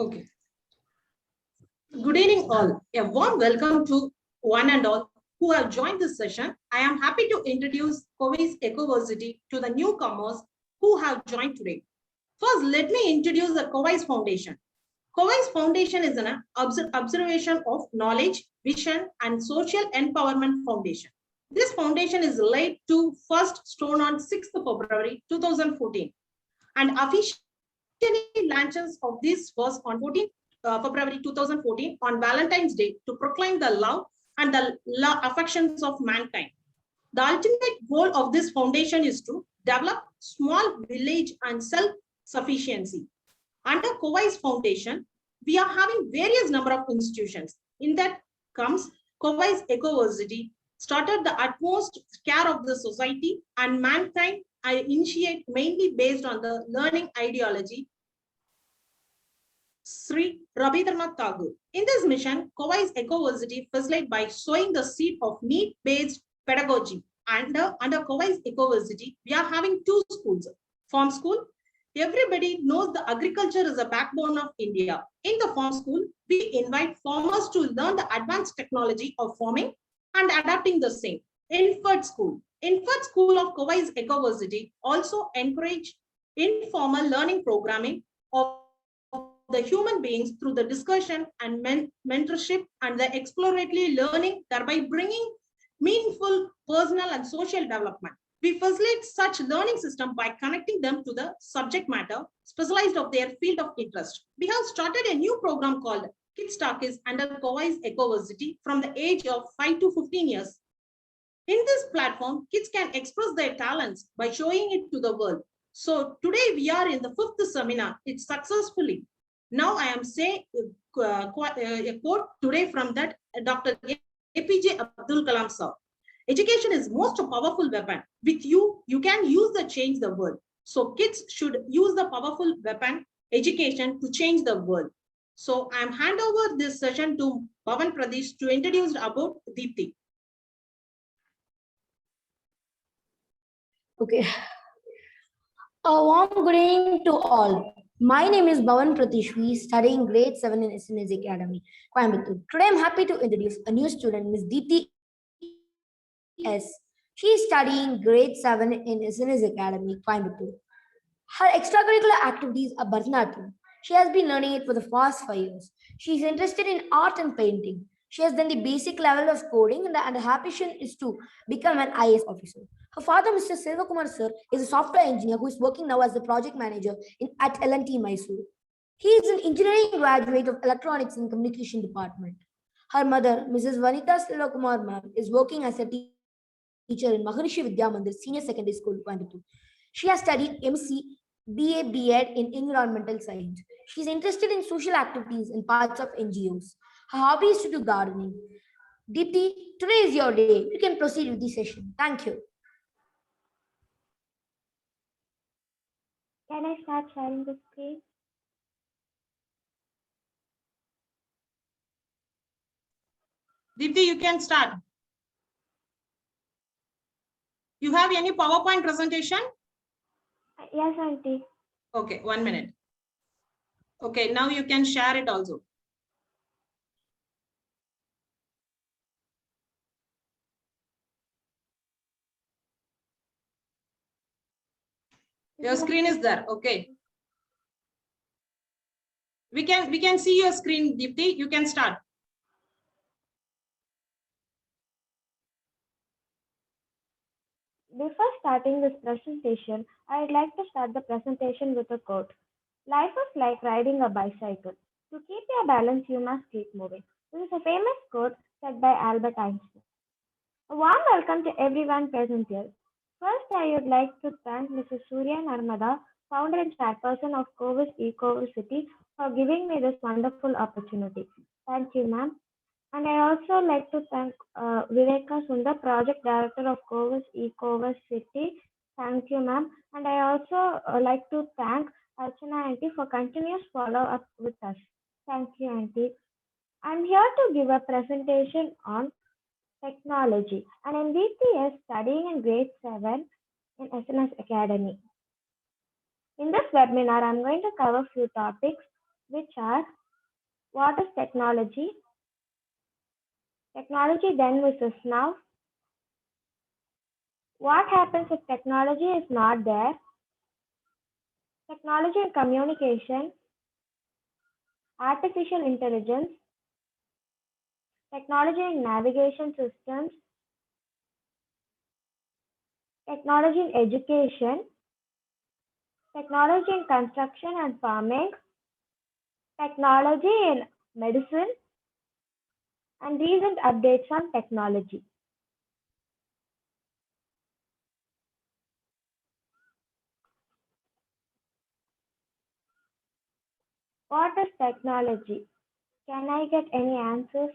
Okay. Good evening, all. A warm welcome to one and all who have joined this session. I am happy to introduce Cowais Ecoversity to the newcomers who have joined today. First, let me introduce the Cowais Foundation. Cowais Foundation is an observation of knowledge, vision, and social empowerment foundation. This foundation is laid to first stone on 6th February 2014 and officially launches of this was on 14th February 2014 on Valentine's Day to proclaim the love and the affections of mankind. The ultimate goal of this foundation is to develop small village and self-sufficiency. Under Cowais Foundation, we are having various number of institutions. In that comes Cowais Ecoversity, started the utmost care of the society and mankind. I initiate mainly based on the learning ideology Sri Rabindranath Tagore. In this mission, Cowais Ecoversity facilitated by sowing the seed of need-based pedagogy. Under Cowais Ecoversity, we are having two schools. Farm school, everybody knows the agriculture is a backbone of India. In the farm school, we invite farmers to learn the advanced technology of farming and adapting the same. Infant school of Cowais Ecoversity also encourage informal learning programming of the human beings through the discussion and mentorship and the exploratory learning, thereby bringing meaningful personal and social development. We facilitate such learning system by connecting them to the subject matter specialized of their field of interest. We have started a new program called Kids Talkies under Cowais Ecoversity from the age of 5 to 15 years. In this platform, kids can express their talents by showing it to the world. So today we are in the 5th seminar. It's successfully. Now I am saying a quote today from that Dr. APJ Abdul Kalam sir. Education is most powerful weapon. With you, you can use the change the world. So kids should use the powerful weapon, education, to change the world. So I am hand over this session to Bhavan Pradesh to introduce about Deepti. Okay. A warm good evening to all. My name is Bhavan Pratishwi, studying grade 7 in SNS Academy, Coimbatore. Today I'm happy to introduce a new student, Ms. Deepti S. She is studying grade 7 in SNS Academy, Coimbatore. Her extracurricular activities are Bharatanatyam. She has been learning it for the past 5 years. She is interested in art and painting. She has done the basic level of coding and her ambition is to become an IAS officer. Her father, Mr. Selvakumar sir, is a software engineer who is working now as the project manager at L&T Mysore. He is an engineering graduate of electronics and communication department. Her mother, Mrs. Vanita Selvakumar ma'am, is working as a teacher in Maharishi Vidya Mandir Senior Secondary School, Coimbatore. She has studied MC, BA, BEd in environmental science. She is interested in social activities and parts of NGOs. Her hobby is to do gardening. Deepti, today is your day. You can proceed with the session. Thank you. Can I start sharing the screen? Deepti, you can start. You have any PowerPoint presentation? Yes, auntie. Okay, 1 minute. Okay, now you can share it also. Your screen is there. Okay. We can see your screen, Deepti. You can start. Before starting this presentation, I'd like to start the presentation with a quote. Life is like riding a bicycle. To keep your balance, you must keep moving. This is a famous quote said by Albert Einstein. A warm welcome to everyone present here. First, I would like to thank Mrs. Surya Narmada, founder and chairperson of Cowais Ecoversity, for giving me this wonderful opportunity. Thank you, ma'am. And I also like to thank Viveka Sundar, project director of Cowais Ecoversity. Thank you, ma'am. And I also like to thank Archana auntie for continuous follow up with us. Thank you, auntie. I'm here to give a presentation on technology, and I'm DPS studying in grade 7 in SNS Academy. In this webinar, I'm going to cover a few topics: which are: what is technology? Technology then versus now. What happens if technology is not there? Technology and communication, artificial intelligence, technology in navigation systems, technology in education, technology in construction and farming, technology in medicine, and recent updates on technology. What is technology? Can I get any answers?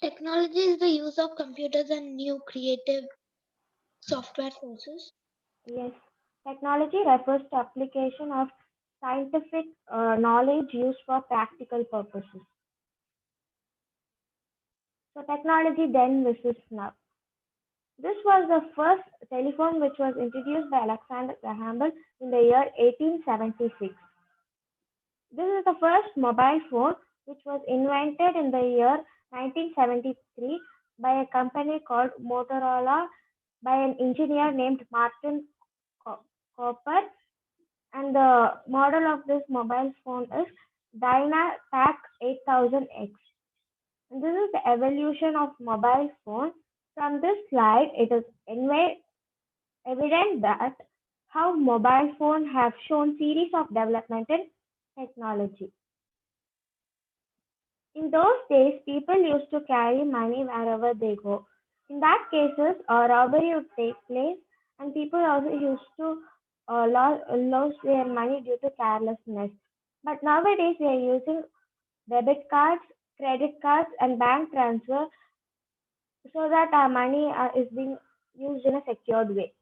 Technology is the use of computers and new creative software sources. Yes. Technology refers to application of scientific knowledge used for practical purposes. So technology then versus now. This was the first telephone which was introduced by Alexander Graham Bell in the year 1876. This is the first mobile phone which was invented in the year 1973 by a company called Motorola by an engineer named Martin Cooper, and the model of this mobile phone is Dynapac 8000X. And this is the evolution of mobile phone. From this slide, it is evident that how mobile phones have shown series of development in technology. In those days, people used to carry money wherever they go. In that cases, a robbery would take place, and people also used to lose their money due to carelessness. But nowadays, we are using debit cards, credit cards, and bank transfer so that our money is being used in a secured way.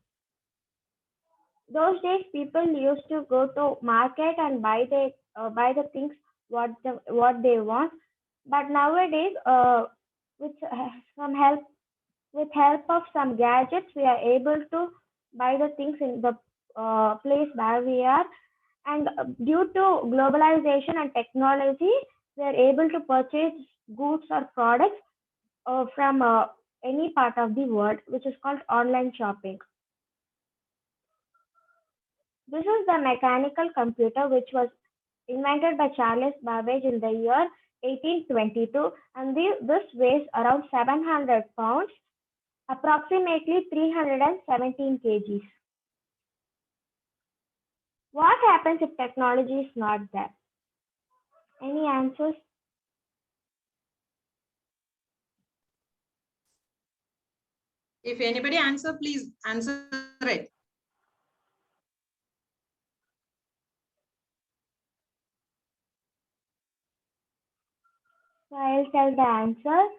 Those days, people used to go to market and buy the things what they want. But nowadays, with some help with help of some gadgets, we are able to buy the things in the place where we are. And due to globalization and technology, we are able to purchase goods or products from any part of the world, which is called online shopping. This is the mechanical computer which was invented by Charles Babbage in the year 1822, and this weighs around 700 pounds, approximately 317 kgs. What happens if technology is not there? Any answers? If anybody answer, please answer it. So I'll tell the answer.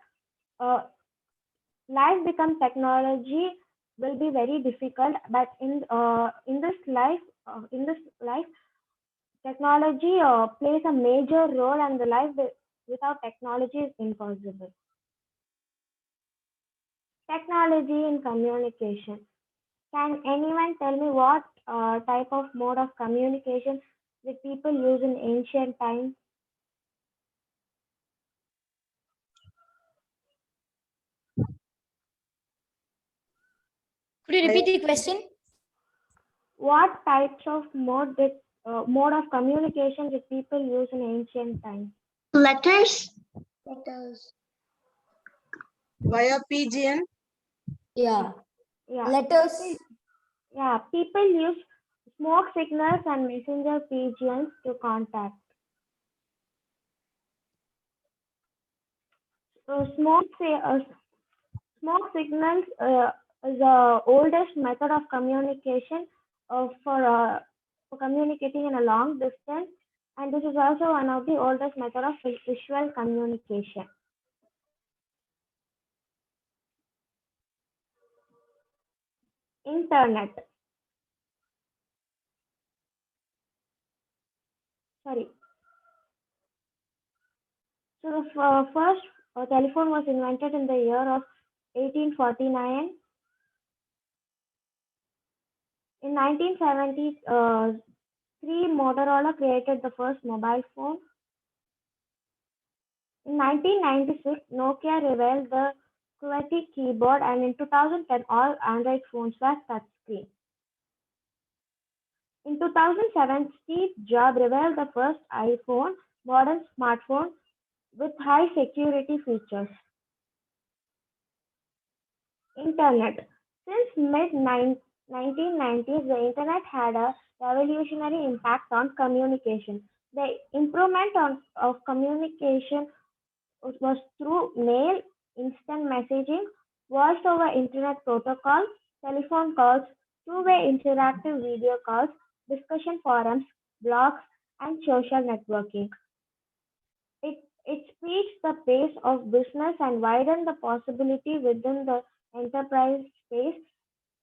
Life becomes technology will be very difficult, but in this life, technology plays a major role, and the life without technology is impossible. Technology in communication. Can anyone tell me what type of mode of communication did people use in ancient times? Could you repeat the question? What types of mode of communication did people use in ancient times? Letters. Via pigeon. Yeah. Yeah. Letters. Yeah, people use smoke signals and messenger pigeons to contact. Smoke signals is the oldest method of communication for communicating in a long distance, and this is also one of the oldest method of visual communication. Internet. Sorry. So the first telephone was invented in the year of 1849. In 1973, Motorola created the first mobile phone. In 1996, Nokia revealed the QWERTY keyboard, and in 2010, all Android phones were touchscreen. In 2007, Steve Jobs revealed the first iPhone, modern smartphone with high security features. Internet. Since mid 1990s, the internet had a revolutionary impact on communication. The improvement of communication was through mail, instant messaging, voice over internet protocol, telephone calls, two-way interactive video calls, discussion forums, blogs, and social networking. It speeds the pace of business and widens the possibility within the enterprise space.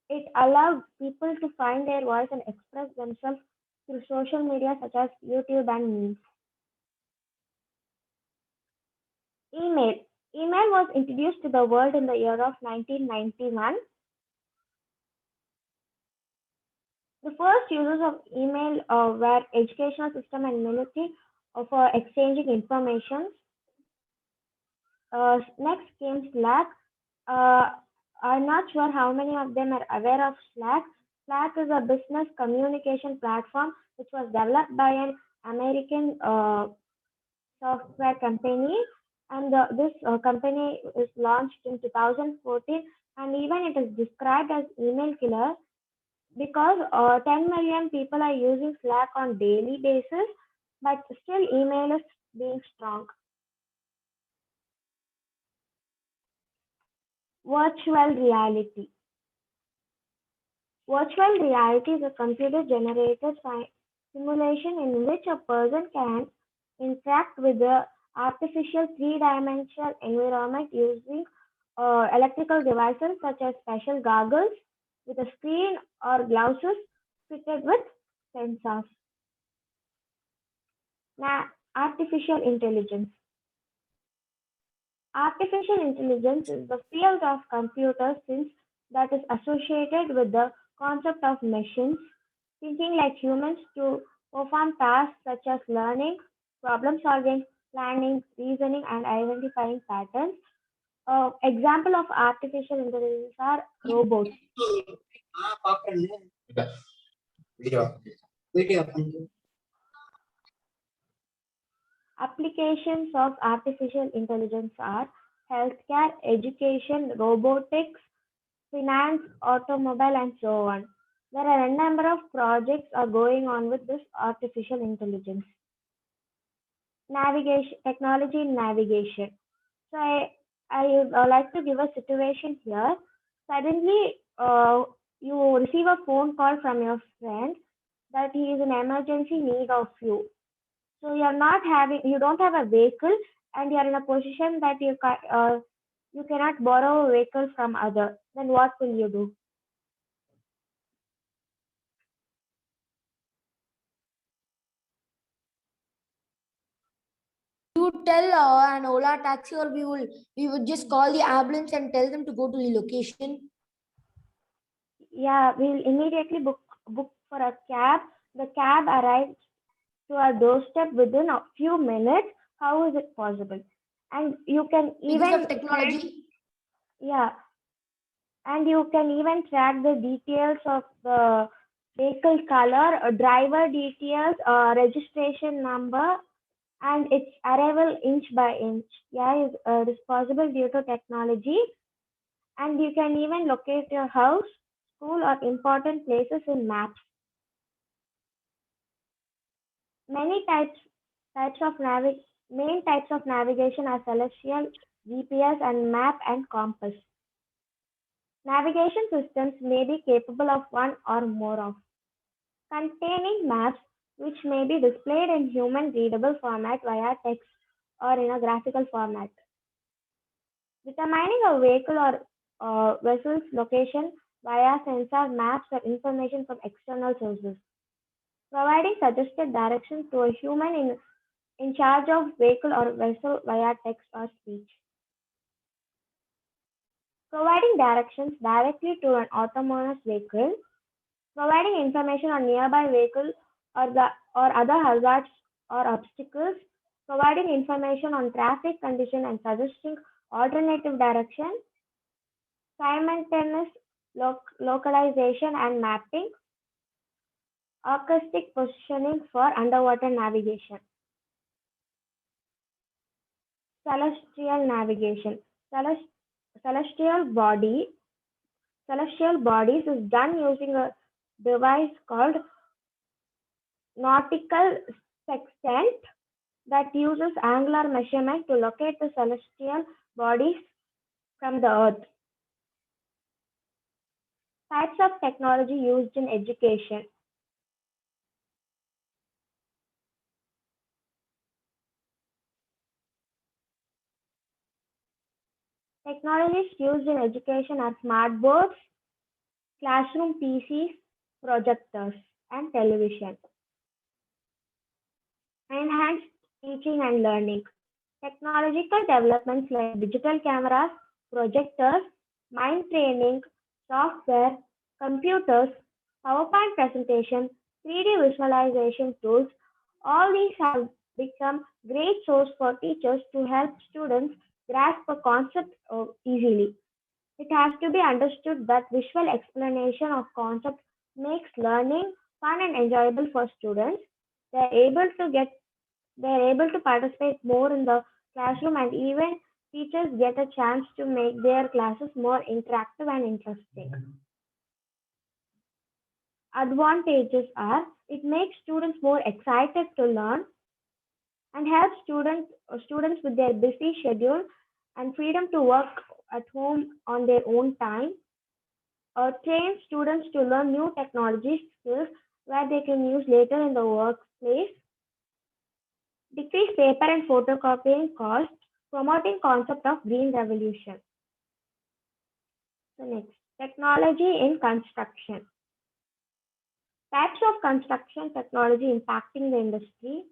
It allowed people to find their voice and express themselves through social media such as YouTube and memes. Email. Email was introduced to the world in the year of 1991. The first users of email were educational system and military for exchanging information. Next came Slack. Uh, I'm not sure how many of them are aware of Slack. Slack is a business communication platform which was developed by an American software company, and this company is launched in 2014, and even it is described as email killer because 10 million people are using Slack on daily basis, but still email is being strong. Virtual reality. Virtual reality is a computer-generated simulation in which a person can interact with the artificial three-dimensional environment using electrical devices such as special goggles with a screen or glasses fitted with sensors. Now, artificial intelligence. Artificial intelligence is the field of computer science that is associated with the concept of machines thinking like humans to perform tasks such as learning, problem solving, planning, reasoning, and identifying patterns. Example of artificial intelligence are robots. Applications of artificial intelligence are healthcare, education, robotics, finance, automobile, and so on. There are a number of projects are going on with this artificial intelligence. Navigation, technology in navigation. So I would like to give a situation here. Suddenly, you receive a phone call from your friend that he is in emergency need of you. So you don't have a vehicle, and you are in a position that you cannot borrow a vehicle from other. Then what will you do? You tell an Ola taxi, or we would just call the ambulance and tell them to go to the location. Yeah, we'll immediately book for a cab. The cab arrives to our doorstep within a few minutes. How is it possible? And you can Because even of technology. yeah, and you can even track the details of the vehicle color, driver details, registration number, and its arrival inch by inch. Yeah, it is possible due to technology, and you can even locate your house, school, or important places in maps. Many types of main types of navigation are celestial, GPS, and map and compass. Navigation systems may be capable of one or more of containing maps which may be displayed in human readable format via text or in a graphical format. Determining a vehicle or vessel's location via sensor maps or information from external sources. Providing suggested directions to a human in charge of vehicle or vessel via text or speech. Providing directions directly to an autonomous vehicle. providing information on nearby vehicles or other hazards or obstacles, providing information on traffic condition and suggesting alternative direction, simultaneous localization and mapping, acoustic positioning for underwater navigation, celestial navigation. Celestial body celestial bodies is done using a device called nautical sextant that uses angular measurement to locate the celestial bodies from the earth. Types of technology used in education. Technologies used in education are smart boards, classroom PCs, projectors, and television. Enhanced teaching and learning. Technological developments like digital cameras, projectors, mind training, software, computers, PowerPoint presentation, 3D visualization tools, all these have become great source for teachers to help students grasp a concept easily. It has to be understood that visual explanation of concepts makes learning fun and enjoyable for students. They are able to get they are able to participate more in the classroom, and even teachers get a chance to make their classes more interactive and interesting. Advantages are it makes students more excited to learn and helps students with their busy schedule and freedom to work at home on their own time. Train students to learn new technology skills where they can use later in the workplace. Decrease paper and photocopying costs, promoting concept of green revolution. So next, technology in construction. Types of construction technology impacting the industry.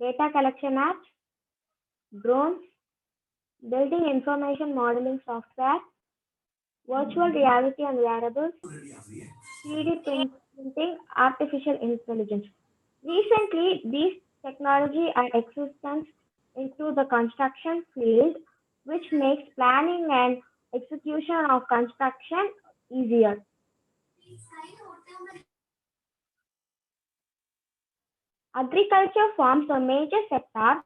Data collection apps, drones, building information modeling software, virtual reality and wearables, 3D printing, artificial intelligence. Recently, these technology are existence into the construction field, which makes planning and execution of construction easier. Agriculture forms a major sector.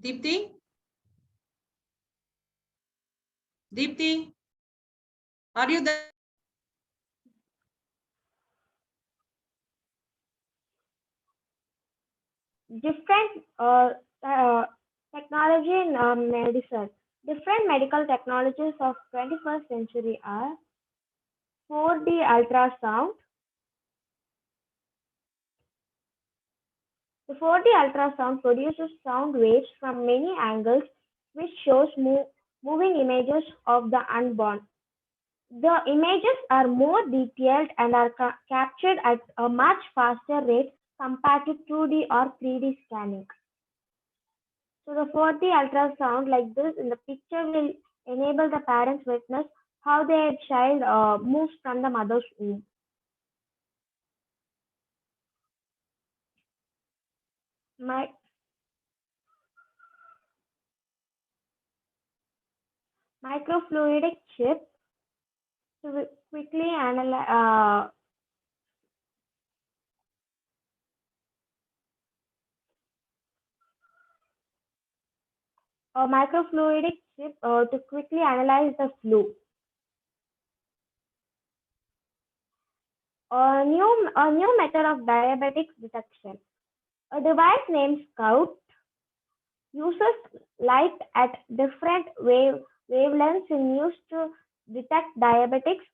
Deepti? Deepti, are you there? Different technology in medicine. Different medical technologies of 21st century are 4D ultrasound. The 4D ultrasound produces sound waves from many angles, which shows moving images of the unborn. The images are more detailed and are captured at a much faster rate compared to 2D or 3D scanning. So the 4D ultrasound like this in the picture will enable the parents witness how their child moves from the mother's womb. My, microfluidic chip to quickly analyze. A microfluidic chip to quickly analyze the flu. A new method of diabetic detection. A device named Scout uses light at different wavelengths in use to detect diabetics.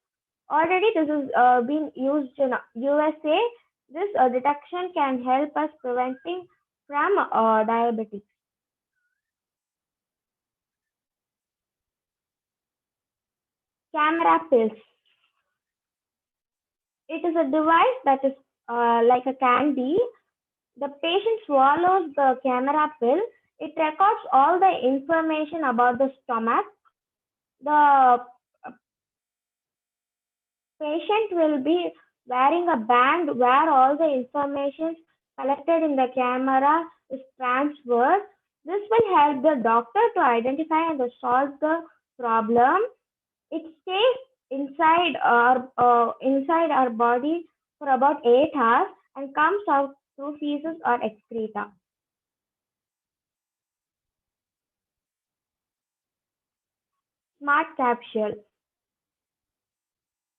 Already, this is being used in USA. This detection can help us preventing from diabetes. Camera pills. It is a device that is like a candy. The patient swallows the camera pill. It records all the information about the stomach. The patient will be wearing a band where all the information collected in the camera is transferred. This will help the doctor to identify and to solve the problem. It stays inside our body for about 8 hours and comes out through feces or excreta. Smart capsule.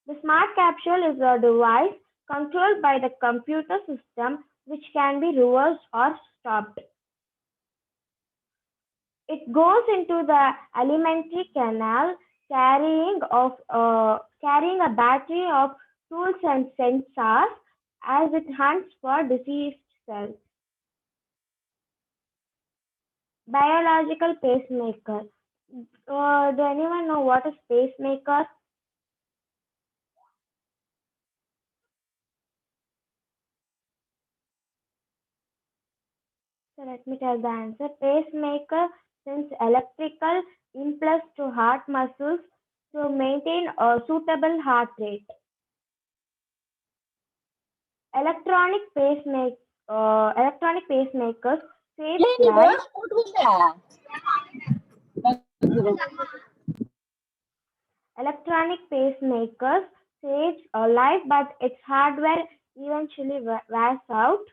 The smart capsule is a device controlled by the computer system which can be reversed or stopped. It goes into the alimentary canal carrying a battery of tools and sensors as it hunts for diseased cells. Biological pacemaker. Do anyone know what is pacemaker? So let me tell the answer. Pacemaker sends electrical impulse to heart muscles to maintain a suitable heart rate. Electronic pacemakers save lives. Electronic pacemakers saves a life, but its hardware eventually wears out.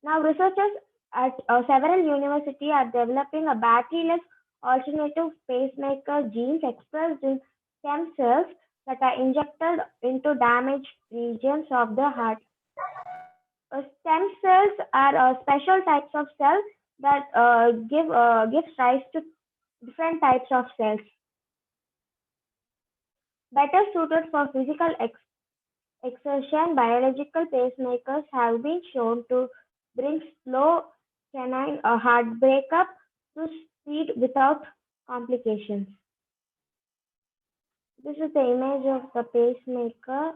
Now, researchers at several universities are developing a batteryless alternative pacemaker genes expressed in stem cells that are injected into damaged regions of the heart. Stem cells are special types of cells that give rise to different types of cells, better suited for physical exertion. Biological pacemakers have been shown to bring slow canine heart breakup to speed without complications. This is the image of the pacemaker.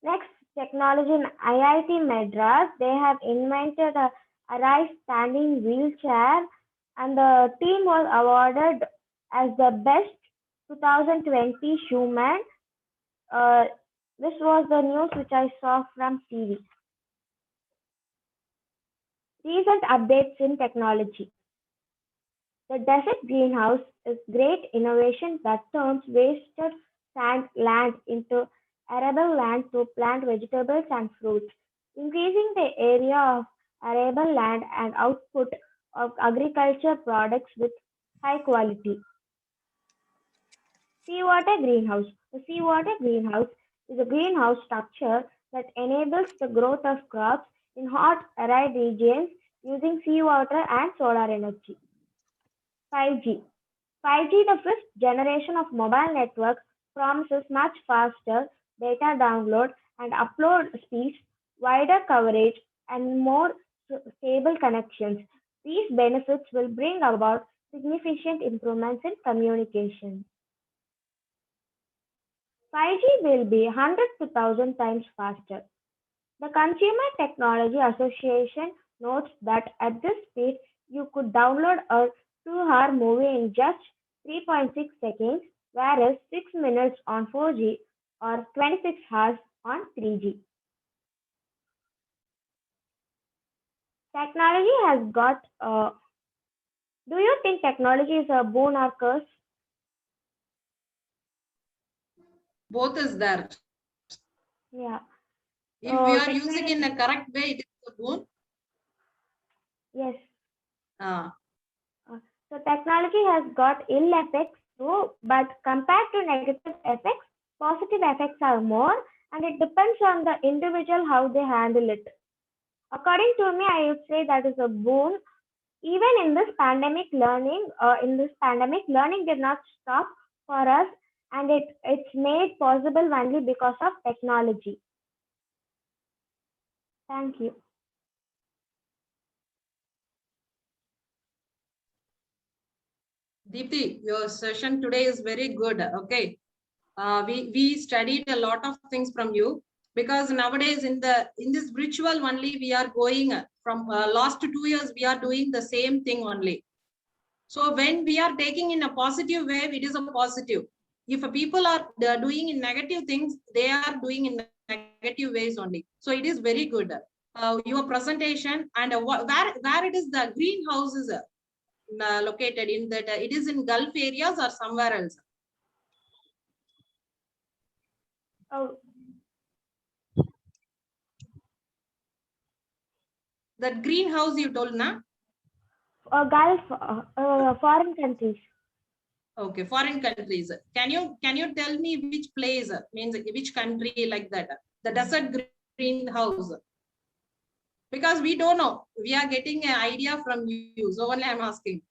Next, technology in IIT Madras. They have invented a Arise standing wheelchair, and the team was awarded as the best 2020 Schumann. This was the news which I saw from TV. Recent updates in technology. The desert greenhouse is great innovation that turns wasted sand land into arable land to plant vegetables and fruits, increasing the area of arable land and output of agriculture products with high quality. Seawater greenhouse. The seawater greenhouse is a greenhouse structure that enables the growth of crops in hot, arid regions using seawater and solar energy. 5G. 5G, the fifth generation of mobile network, promises much faster data download and upload speeds, wider coverage, and more stable connections. These benefits will bring about significant improvements in communication. 5G will be 100 to 1,000 times faster. The Consumer Technology Association notes that at this speed, you could download a 2-hour movie in just 3.6 seconds, whereas 6 minutes on 4G or 26 hours on 3G. Technology has got. Do you think technology is a boon or curse? Both is there. Yeah. If we are using in a correct way, it is a boon. Yes. Ah. So technology has got ill effects too, but compared to negative effects, positive effects are more, and it depends on the individual how they handle it. According to me, I would say that is a boon. Even in this pandemic, learning did not stop for us, and it's made possible only because of technology. Thank you. Deepti, your session today is very good. Okay. We studied a lot of things from you, because nowadays in this ritual only we are going from last 2 years we are doing the same thing only. So when we are taking in a positive way, it is a positive. If people are doing in negative things, they are doing in negative ways only. So it is very good. Your presentation, and where it is the greenhouses located in that, it is in Gulf areas or somewhere else? Oh, That greenhouse you told, na? Gulf, foreign countries. Okay, foreign countries. Can you tell me which place, means which country like that? The desert greenhouse. Because we don't know. We are getting an idea from you. So only I'm asking.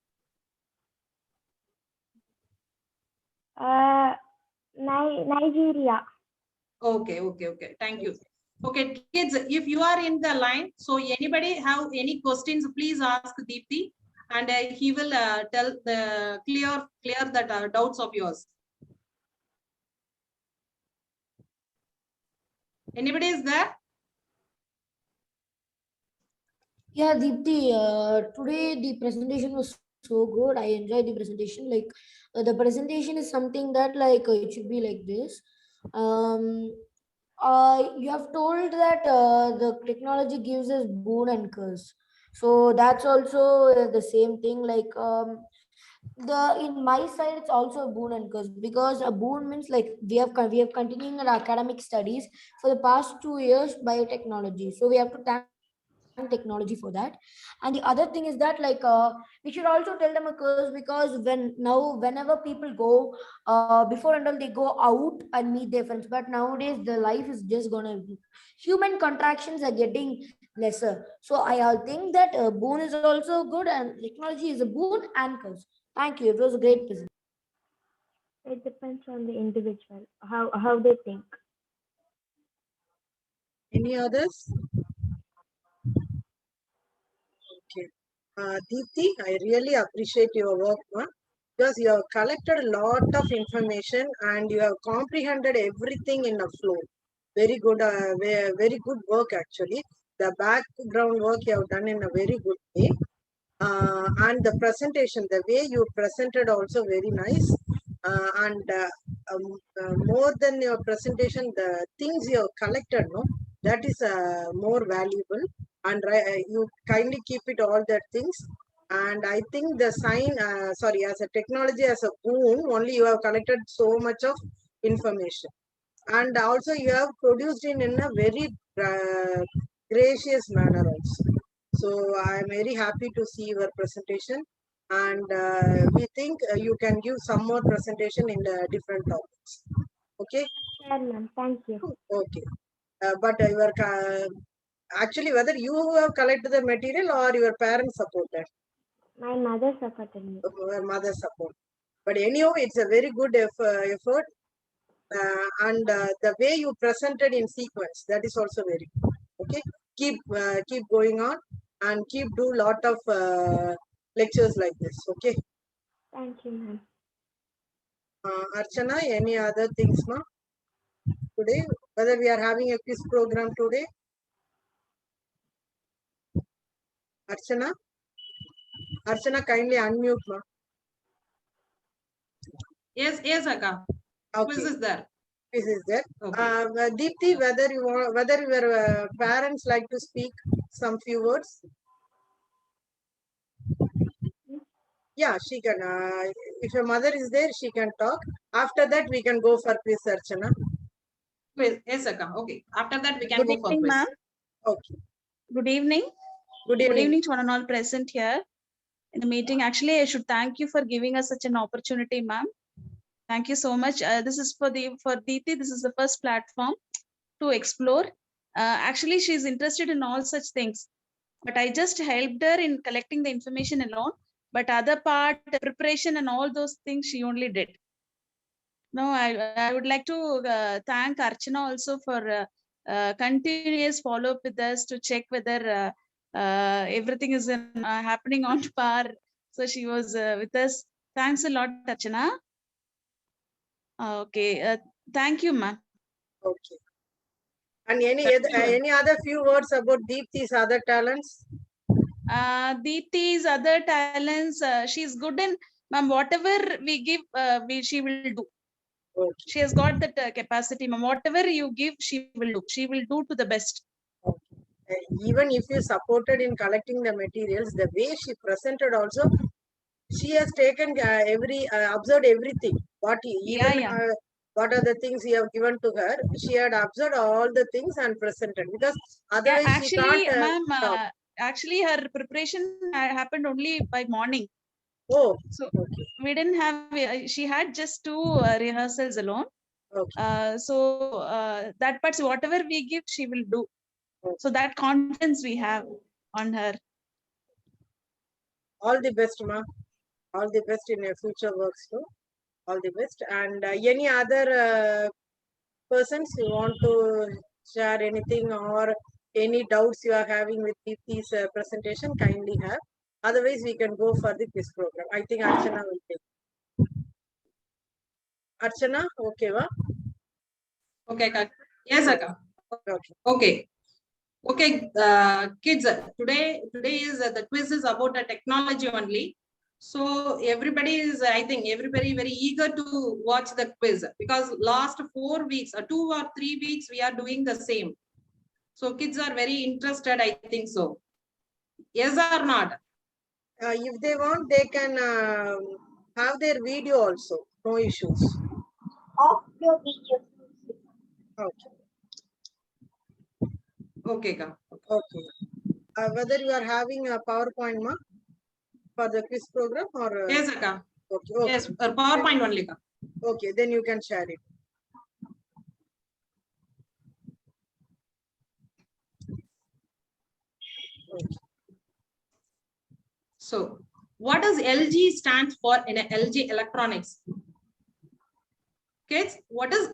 Nigeria. Okay. Thank you. Okay, kids, if you are in the line, so anybody have any questions, please ask Deepti, and he will tell the clear that doubts of yours. Anybody is there? Yeah, Deepti, today the presentation was so good. I enjoyed the presentation. Like the presentation is something that it should be like this. You have told that the technology gives us boon and curse. So that's also the same thing. The in my side, it's also a boon and curse, because a boon means like we have continuing our academic studies for the past 2 years biotechnology. So we have to thank technology for that. And the other thing is that we should also tell them a curse, because whenever people go before and all, they go out and meet their friends, but nowadays the life is just gonna human contractions are getting lesser. So I think that boon is also good, and technology is a boon and curse. Thank you, it was a great presentation. It depends on the individual, how they think. Any others? Okay. Deepti, I really appreciate your work, because you have collected a lot of information and you have comprehended everything in a flow. Very good, very good work actually. The background work you have done in a very good way. And the presentation, the way you presented also very nice. More than your presentation, the things you have collected, no, that is more valuable. And you kindly keep it all that things. And I think the as a technology, as a boon, only you have collected so much of information. And also you have produced in a very gracious manner also. So I am very happy to see your presentation, and we think you can give some more presentation in different topics. Okay. Sure, ma'am. Thank you. Okay. But your actually, whether you have collected the material or your parents supported? My mother supported me. Your mother support. But anyhow, it's a very good effort. And the way you presented in sequence, that is also very good. Okay, keep going on and keep do lot of lectures like this. Okay. Thank you, ma'am. Archana, any other things, ma? Today, whether we are having a quiz program today? Archana, kindly unmute, ma. Yes, Akka. Okay. Quiz is there. Quiz is there. Okay. Deepti, whether your parents like to speak some few words? Yeah, she can. If your mother is there, she can talk. After that, we can go for quiz, Archana. Quiz. Yes, Akka. Okay. After that, we can Good go for evening, quiz. ma'am. Okay. Good evening. Good Good evening. evening to one and all present here in the meeting. Actually, I should thank you for giving us such an opportunity, ma'am. Thank you so much. This is for Deepti. This is the first platform to explore. Actually, she's interested in all such things, but I just helped her in collecting the information alone. But other part, the preparation and all those things, she only did. No, I would like to thank Archana also for continuous follow up with us to check whether everything is happening on par. So she was with us. Thanks a lot, Archana. Okay. Thank you, ma'am. Okay. And Thank you. any other few words about Deepti's other talents? Deepti's other talents, she's good in, ma'am, whatever we give, she will do. Okay. She has got that capacity, ma'am. Whatever you give, she will do. She will do to the best. Even if you supported in collecting the materials, the way she presented also, she has taken observed everything. What are the things you have given to her? She had observed all the things and presented, because otherwise she Actually, can't. ma'am, actually her preparation happened only by morning. Oh, So okay. we didn't have, she had just 2 rehearsals alone. Okay. That part, whatever we give, she will do. Okay. So that confidence we have on her. All the best, ma. All the best in your future works too. All the best. And any other persons you want to share anything, or any doubts you are having with this presentation, kindly have. Otherwise, we can go for the quiz program. I think Archana will take. Archana, okay, va? Okay, Akka. Yes, Akka. Okay. Okay. Okay, kids, today is the quiz is about the technology only. So everybody is, I think everybody very eager to watch the quiz, because last 4 weeks or 2 or 3 weeks we are doing the same. So kids are very interested, I think so. Yes or not? If they want, they can have their video also. No issues. Off your video. Okay. Okay, Akka. Okay. Whether you are having a PowerPoint, ma, for the quiz program, or Yes, Akka. okay, okay. Yes, PowerPoint only, Akka. Okay, then you can share it. Okay. So what does LG stands for in a LG Electronics? Kids, what does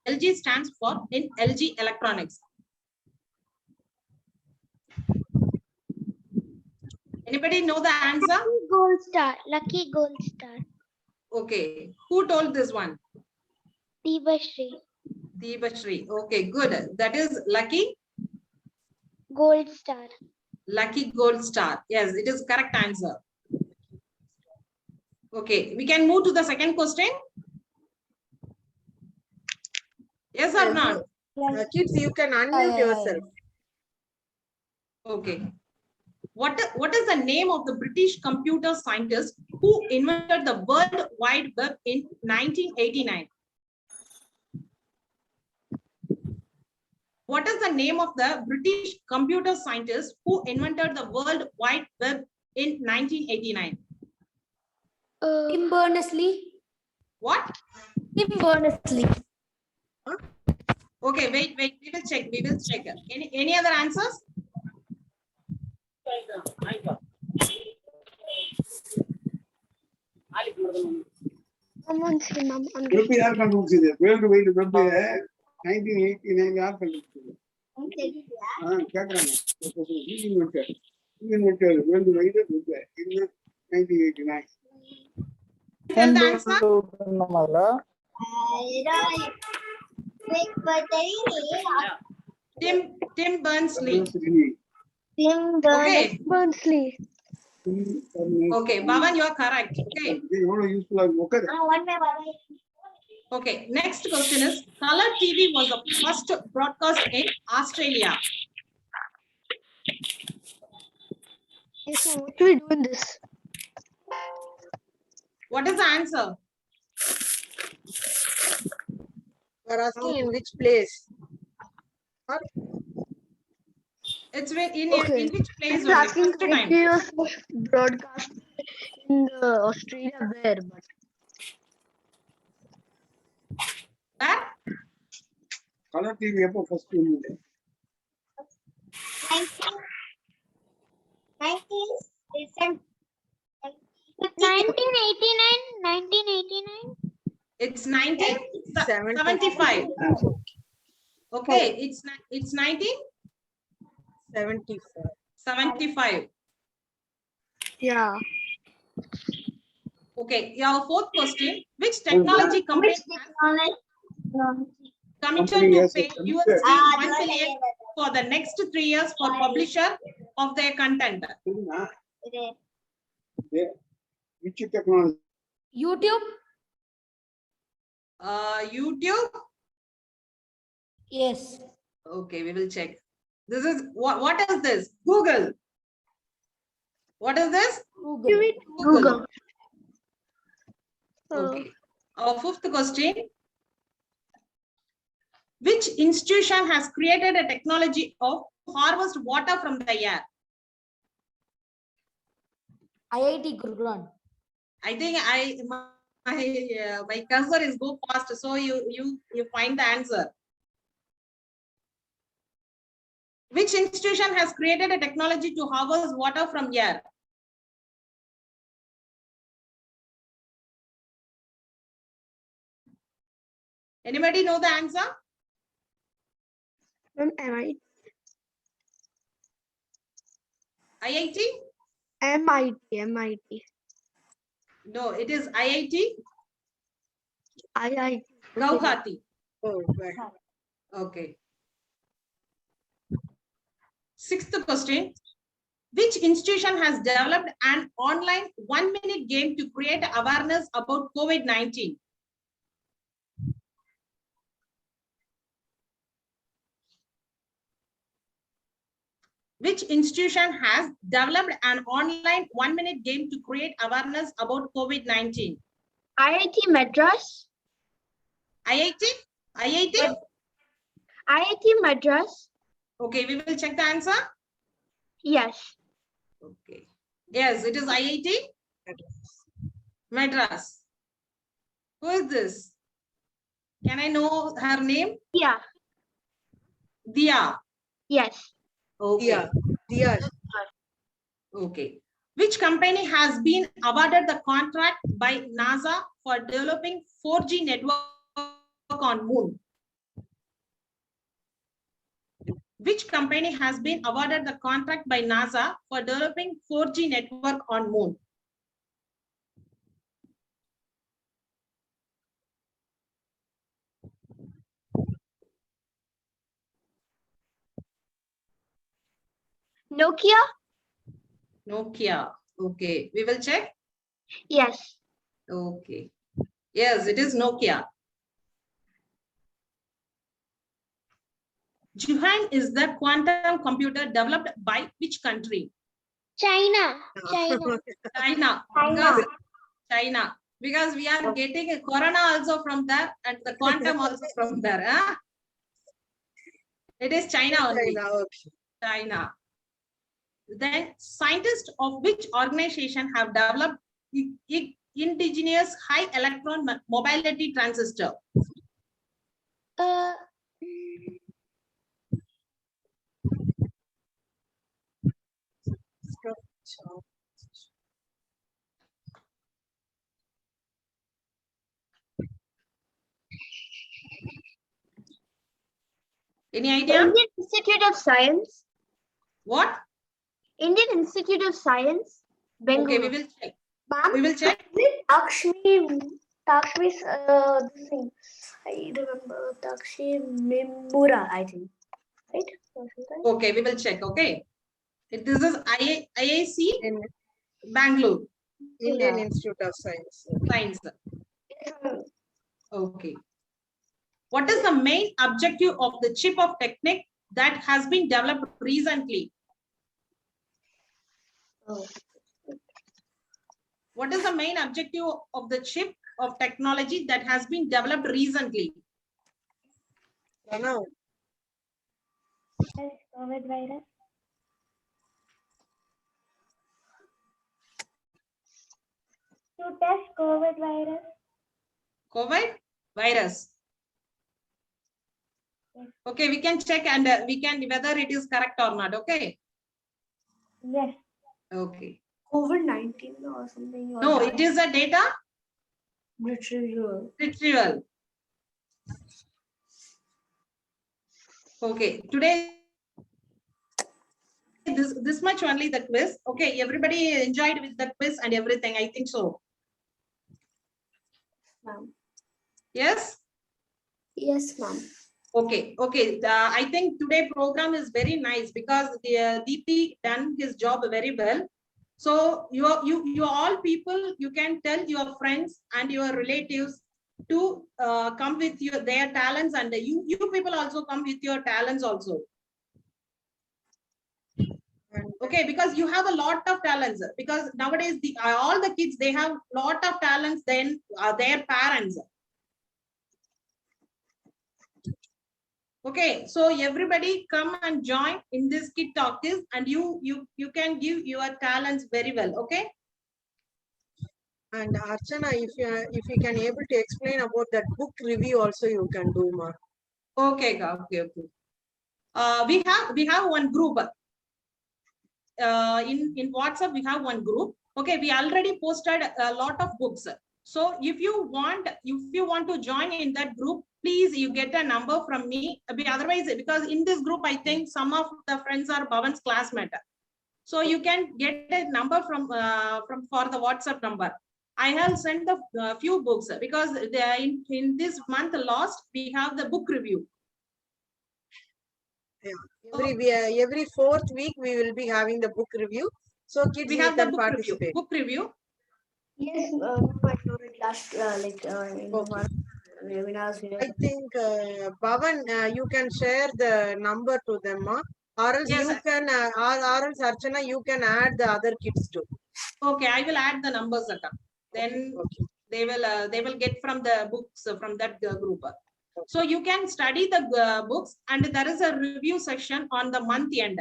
LG stands for in LG Electronics? Anybody know the answer? Gold star. Lucky gold star. Okay, who told this one? Debashri. Debashri. Okay, good. That is Lucky Gold star. Lucky Gold Star. Yes, it is correct answer. Okay, we can move to the second question. Yes or not? Kids, you can unmute yourself. Okay. What is the name of the British computer scientist who invented the World Wide Web in 1989? What is the name of the British computer scientist who invented the World Wide Web in 1989? Tim Berners-Lee. What? Tim Berners-Lee. Okay, wait, we will check. Any other answers? Web யார் கண்டுபிடிச்சது? World wide web 1989 யார் கண்டுபிடிச்சது? கேக்குறாங்க. World wide web in 1989. Tell the answer. Tim Berners-Lee. Okay. Berners-Lee. Okay, Bhavan, you are correct. Okay. எவ்வளவு யூஸ்ஃபுல்லா இருக்கு. Okay, next question is, color TV was the first broadcast in Australia. Yes, so what do we do in this? What is the answer? You are asking in which place? Or It's in which place? It's only, asking first time. videos broadcast in Australia where, but That? Colour TV எப்போ first வந்தது? 1989. It's 1975. Okay, it's 1975. $75. yeah. Okay, your fourth question. Which technology company has committed Company to has a pay committed. USD 1 million for the next 3 years for publisher of their content? Yeah. Which technology? YouTube? YouTube. Yes. Okay, we will check. This is what is this? Google. What is this? Google. Google. Okay. Our fifth question. Which institution has created a technology of harvest water from the air? IIT Gurgaon. I think my cursor is go fast, so you find the answer. Which institution has created a technology to harvest water from air? Anybody know the answer? MIT. IIT? MIT. No, it is IIT IIT. Guwahati. Oh, right. Okay. Sixth question. Which institution has developed an online 1-minute game to create awareness about COVID-19? Which institution has developed an online 1-minute game to create awareness about COVID-19? IIT Madras. IIT? IIT? IIT Madras. Okay, we will check the answer. Yes. Okay. Yes, it is IIT Madras. Who is this? Can I know her name? Yeah. Dia. Yes. Okay. Yeah. Yeah. Okay. Which company has been awarded the contract by NASA for developing 4G network on Moon? Which company has been awarded the contract by NASA for developing 4G network on Moon? Nokia. Nokia. Okay. We will check. Yes. Okay. Yes, it is Nokia. Juhan is the quantum computer developed by which country? China. China. China. Because China. Because we are getting a corona also from there and the quantum also from there. Huh? It is China only. China, okay. China. Then scientists of which organization have developed indigenous high electron mobility transistor? Any idea? Indian Institute of Science. What? Indian Institute of Science. Bengaluru. Okay, we will check. We will check. Takshmi's this thing. I remember Takshi Mimbura, I think. Right? Okay, we will check. Okay. This is IIC In Bangalore. Indian Yeah. Institute of Science. Science. Okay. What is the main objective of the chip of technique that has been developed recently? What is the main objective of the chip of technology that has been developed recently? Now, COVID virus. To test COVID virus. COVID virus. Yes. Okay, we can check and we can whether it is correct or not. Okay. Yes. Okay. COVID-19 or something. Or No, it is a data retrieval. retrieval. Okay, today this much only the quiz. Okay, everybody enjoyed with the quiz and everything. I think so. ma'am. Yes? Yes, ma'am. Okay, okay. I think today program is very nice because the Deepthi done his job very well. So you all people, you can tell your friends and your relatives to come with their talents, and you people also come with your talents also. Okay, because you have a lot of talents, because nowadays all the kids, they have lot of talents than their parents. Okay, so everybody come and join in this Kid Talkies, and you can give your talents very well. Okay. And Archana, if you can able to explain about that book review also, you can do, ma. Okay, okay, okay. We have one group. In WhatsApp, we have one group. Okay, we already posted a lot of books. So if you want to join in that group, please you get a number from me. Otherwise, because in this group, I think some of the friends are Bhavan's classmate. So you can get a number from for the WhatsApp number. I have sent the few books because in this month last we have the book review. Yeah. Every fourth week we will be having the book review. So kids, We you have the can book participate. review. Book review. Yes, I showed it last in Okay. one webinars. I think Bhavan, you can share the number to them, ma. Or else Yes, you can, or else Archana, you can add the other kids too. okay, I will add the numbers. Then Okay. they will get from the books from that group. So you can study the books, and there is a review section on the month end.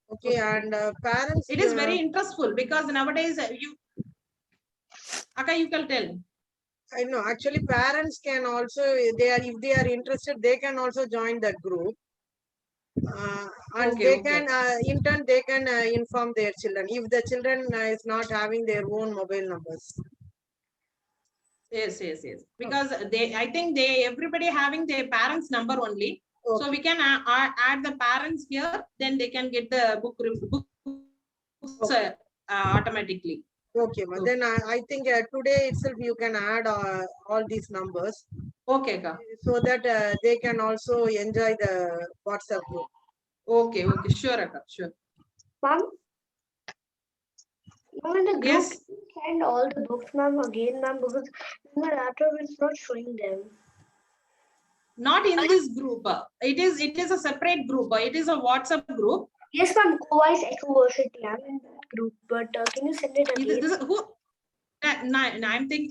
Okay, and parents. It is very interesting because nowadays Akka, you can tell. I know. Actually, parents can also, if they are interested, they can also join that group. And Okay, they okay. can, in turn, they can inform their children if the children is not having their own mobile numbers. Yes. Because I think everybody having their parents' number only. Okay. So we can add the parents here. Then they can get the books automatically. Okay, ma. Then I think today itself you can add all these numbers. Okay, Ka. So that they can also enjoy the WhatsApp group. Okay, sure, Akka, sure. Ma'am, in the group, Yes. send all the books, ma'am, again, ma'am, because in the laptop it's not showing them. Not in this group. It is a separate group. It is a WhatsApp group. Yes, ma'am, Kowais Ecoversity, I'm in that group, but can you send it again?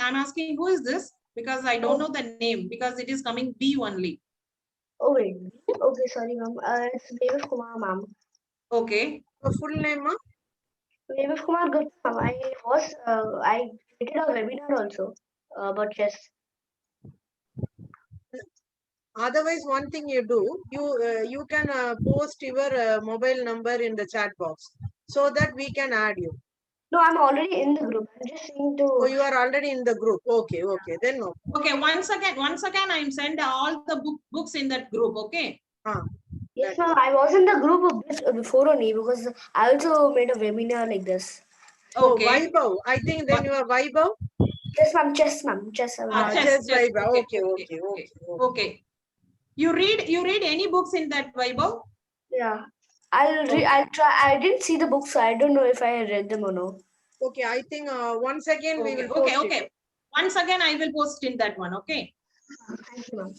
I'm asking who is this, because I don't know the name, because it is coming B only. Oh, wait. Okay, sorry, ma'am. It's Devash Kumar, ma'am. Okay. Full name, ma? Devash Kumar Gupta, ma'am. I did a webinar also about chess. Otherwise, one thing you do, you can post your mobile number in the chat box so that we can add you. No, I'm already in the group. I'm just saying to. Oh, you are already in the group. Okay, then no. Okay, once again, I'm send all the books in that group. Okay. Yes, ma'am. I was in the group a bit before only because I also made a webinar like this. Okay. Oh, Vaibhav. I think then you are Vaibhav. Yes, ma'am. Chess, ma'am. Chess. Chess Vaibhav. Okay. You read any books in that Vaibhav? Yeah. I'll try. I didn't see the books, so I don't know if I read them or no. Okay, I think once again we will post post it. it. Once again, I will post in that one. Okay. Thank you, ma'am.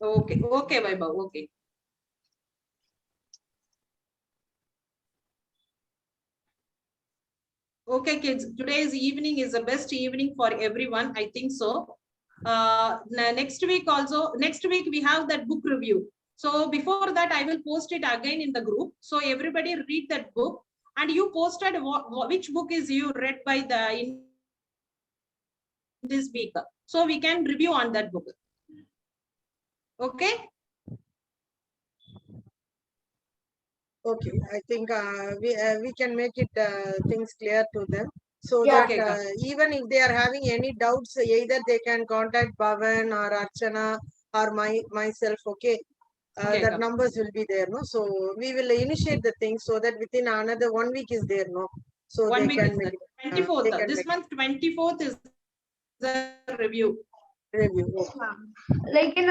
Okay, Vaibhav. Okay. Okay, kids. Today's evening is the best evening for everyone. I think so. Next week we have that book review. So before that, I will post it again in the group. So everybody read that book, and you posted which book is you read by in this week. So we can review on that book. Okay. Okay, I think we can make it things clear to them, so Yeah. that even if they are having any doubts, either they can contact Bhavan or Archana or myself. Okay, that numbers will be there, no? So we will initiate the thing so that within another 1 week is there, no? So 1 they week can is make that. 24th. This make month 24th is a review. Review. Okay. Like in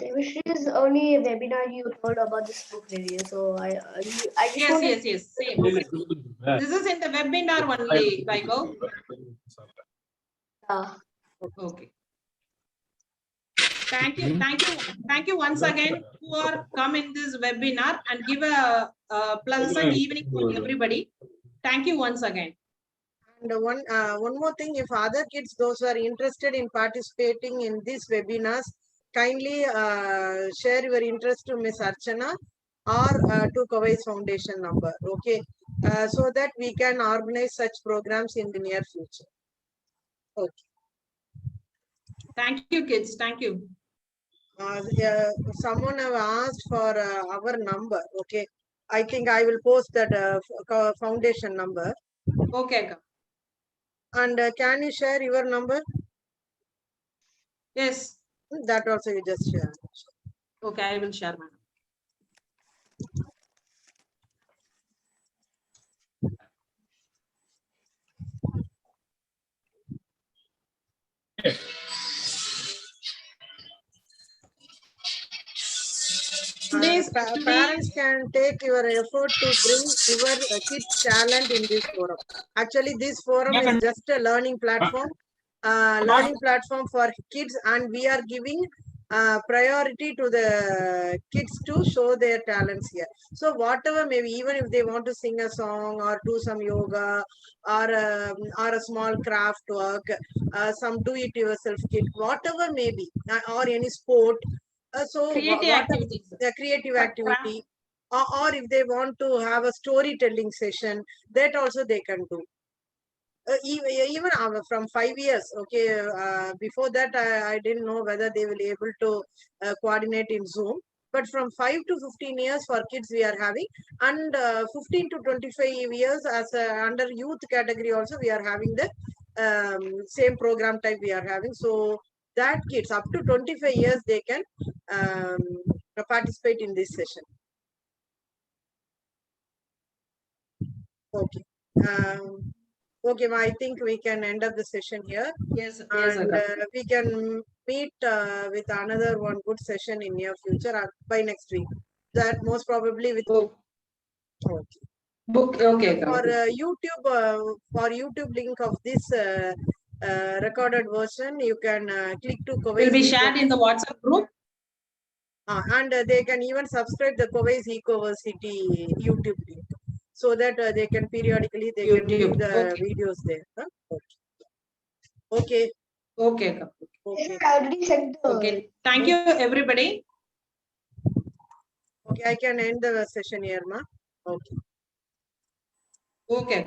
chemistry's early webinar, you told about this book review. So I just Yes, same. This is in the webinar only, Vaibhav. Okay. Thank you once again who are come in this webinar and give a pleasant evening for everybody. Thank you once again. And one more thing, if other kids, those who are interested in participating in these webinars, kindly share your interest to Miss Archana or to Kowais Foundation number, okay? So that we can organize such programs in the near future. Okay. Thank you, kids. Thank you. Someone have asked for our number, okay? I think I will post that foundation number. Okay, Akka. And can you share your number? Yes. That also you just share. Okay, I will share, madam. Parents can take your effort to bring your kids' talent in this forum. Actually, this forum is just a learning platform for kids, and we are giving priority to the kids to show their talents here. So whatever, maybe even if they want to sing a song or do some yoga or a small craft work, some do-it-yourself kit, whatever maybe, or any sport. Creative activities. The creative activity, or if they want to have a storytelling session, that also they can do. Even from 5 years, okay, before that I didn't know whether they will able to coordinate in Zoom, but from 5 to 15 years for kids we are having, and 15 to 25 years as under youth category also we are having the same program type we are having. So that kids up to 25 years they can participate in this session. Okay. Okay, I think we can end up the session here. Yes, And we can meet with another one good session in near future by next week. That most probably with okay. For YouTube link of this recorded version, you can click to Kowais. Will be shared in the WhatsApp group. And they can even subscribe the Kowais Ecoversity YouTube link, so that they can periodically view the videos there. Huh? Okay. Okay. Okay. Thank you, everybody. Okay, I can end the session here, ma. Okay. Okay.